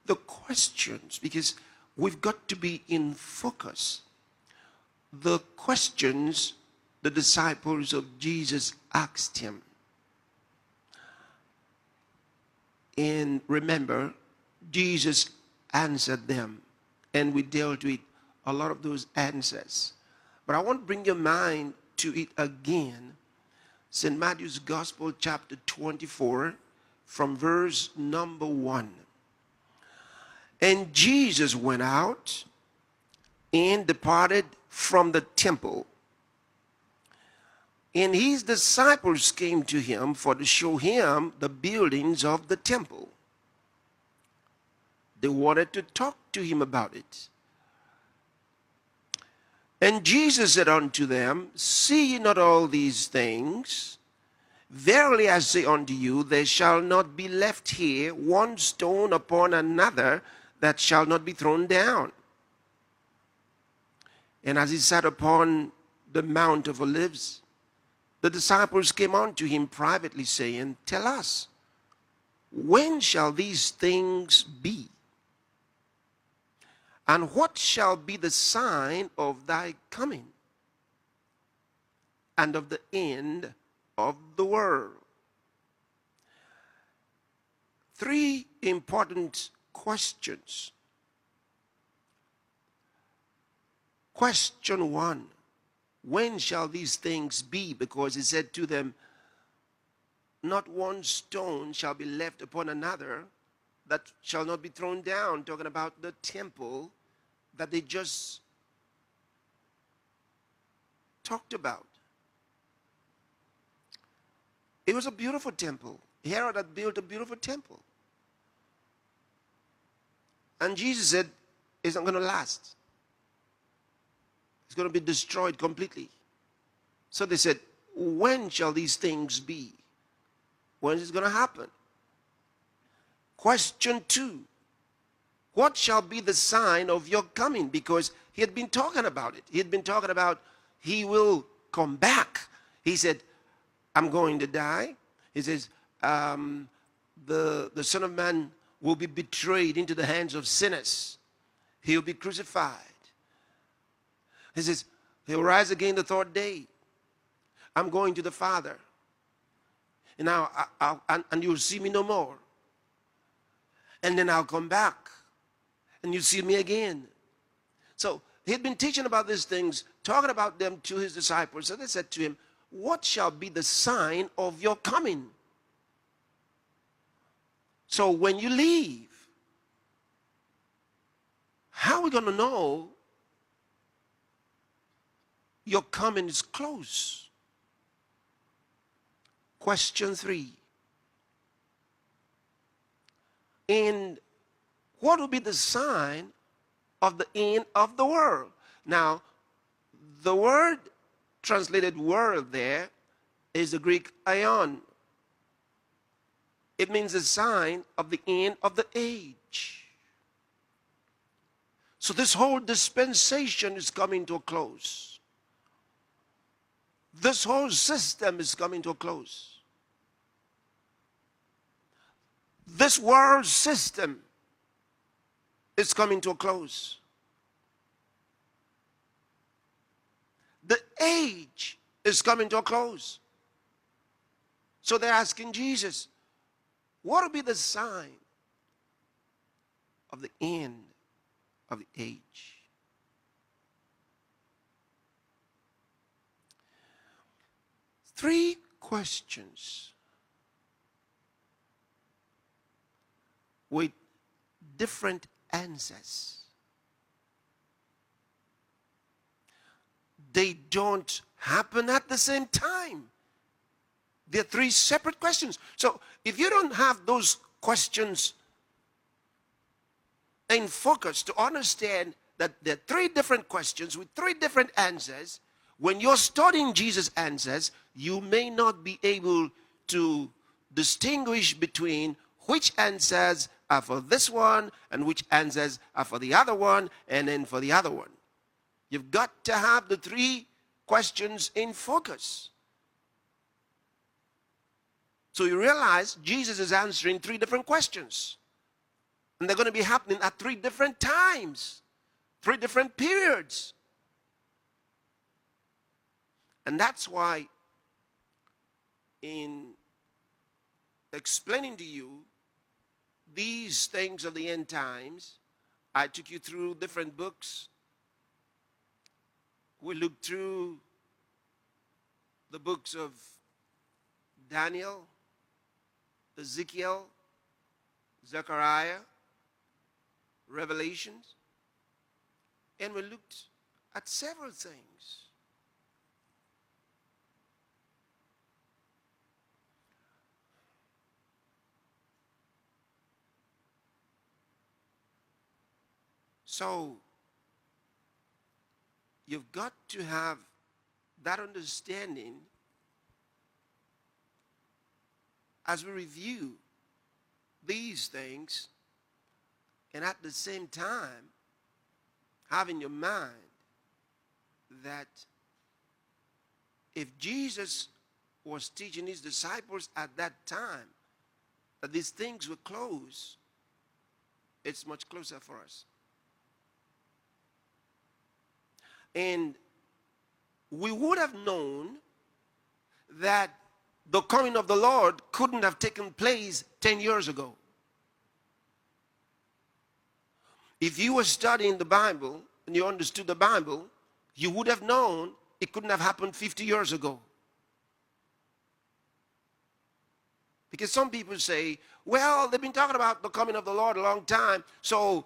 the questions, because we've got to be in focus. The questions the disciples of Jesus asked him. And remember, Jesus answered them, and we dealt with a lot of those answers. But I want to bring your mind to it again. St. Matthew's Gospel, chapter 24, from verse number 1. And Jesus went out and departed from the temple. And his disciples came to him for to show him the buildings of the temple. They wanted to talk to him about it. And Jesus said unto them, See ye not all these things? Verily I say unto you, there shall not be left here one stone upon another that shall not be thrown down. And as he sat upon the Mount of Olives, the disciples came unto him privately, saying, Tell us, when shall these things be? And what shall be the sign of thy coming and of the end of the world? Three important questions. Question one, when shall these things be? Because he said to them, not one stone shall be left upon another that shall not be thrown down, talking about the temple that they just talked about. It was a beautiful temple. Herod had built a beautiful temple. And Jesus said, it's not going to last. It's going to be destroyed completely. So they said, when shall these things be? When is it going to happen? Question two, what shall be the sign of your coming? Because he had been talking about it. He had been talking about he will come back. He said, I'm going to die. He says, the Son of Man will be betrayed into the hands of sinners. He'll be crucified. He says, he'll rise again the third day. I'm going to the Father. And now, and you'll see me no more. And then I'll come back. And you'll see me again. So he had been teaching about these things, talking about them to his disciples. So they said to him, what shall be the sign of your coming? So when you leave, how are we going to know your coming is close? Question three. And what will be the sign of the end of the world? Now, the word translated world there is the Greek aion. It means a sign of the end of the age. So this whole dispensation is coming to a close. This whole system is coming to a close. This world system is coming to a close. The age is coming to a close. So they're asking Jesus, what will be the sign of the end of the age? Three questions with different answers. They don't happen at the same time. They're three separate questions. So if you don't have those questions in focus to understand that there are three different questions with three different answers, when you're studying Jesus' answers, you may not be able to distinguish between which answers are for this one and which answers are for the other one and then for the other one. You've got to have the three questions in focus. So you realize Jesus is answering three different questions. And they're going to be happening at 3 different times, 3 different periods. And that's why in explaining to you these things of the end times, I took you through different books. We looked through the books of Daniel, Ezekiel, Zechariah, Revelations, and we looked at several things. So, you've got to have that understanding as we review these things, and at the same time, have in your mind that if Jesus was teaching his disciples at that time that these things were close, it's much closer for us. And we would have known that the coming of the Lord couldn't have taken place 10 years ago. If you were studying the Bible and you understood the Bible, you would have known it couldn't have happened 50 years ago. Because some people say, well, they've been talking about the coming of the Lord a long time, so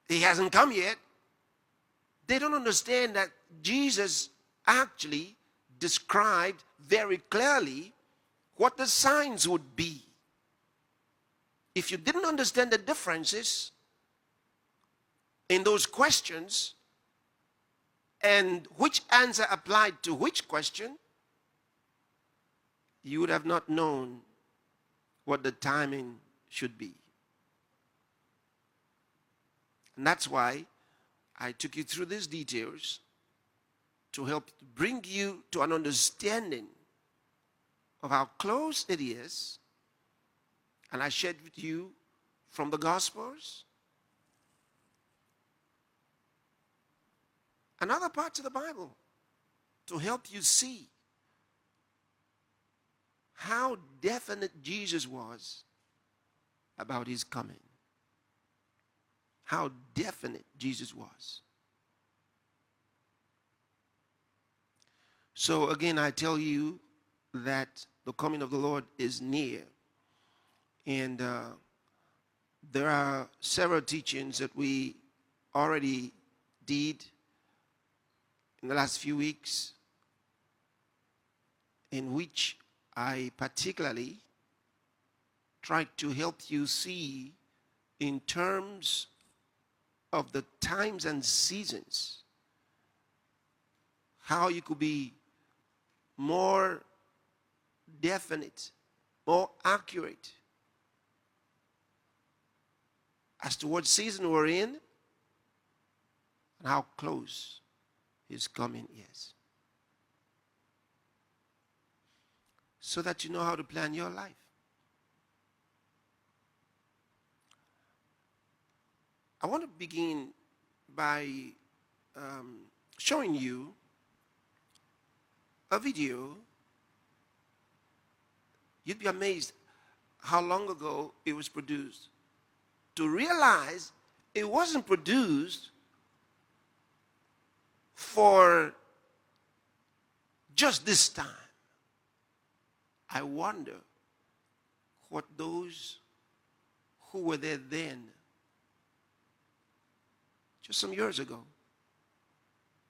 he hasn't come yet. They don't understand that Jesus actually described very clearly what the signs would be. If you didn't understand the differences in those questions and which answer applied to which question, you would have not known what the timing should be. And that's why I took you through these details to help bring you to an understanding of how close it is. And I shared with you from the Gospels and other parts of the Bible to help you see how definite Jesus was about his coming. How definite Jesus was. So again, I tell you that the coming of the Lord is near. And there are several teachings that we already did in the last few weeks, in which I particularly tried to help you see in terms of the times and seasons how you could be more definite, more accurate as to what season we're in and how close his coming is, so that you know how to plan your life. I want to begin by showing you a video. You'd be amazed how long ago it was produced, to realize it wasn't produced for just this time. I wonder what those who were there then, just some years ago,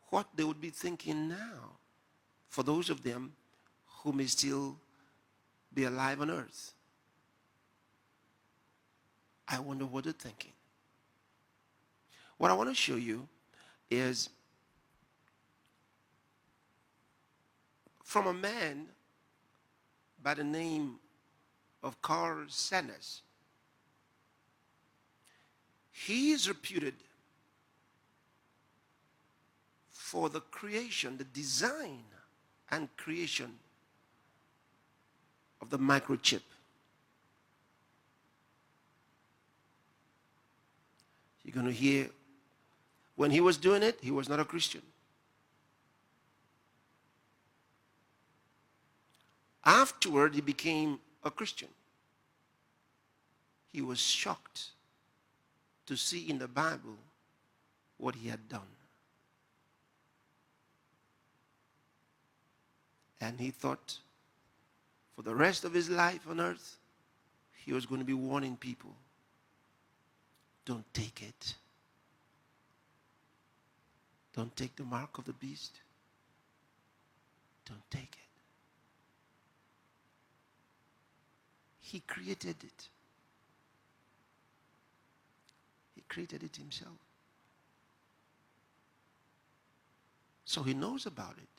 what they would be thinking now, for those of them who may still be alive on earth. I wonder what they're thinking. What I want to show you is from a man by the name of Carl Sanders. He is reputed for the creation, the design and creation of the microchip. You're going to hear, when he was doing it, he was not a Christian. Afterward, he became a Christian. He was shocked to see in the Bible what he had done. And he thought for the rest of his life on earth, he was going to be warning people, don't take it. Don't take the mark of the beast. Don't take it. He created it. He created it himself. So he knows about it.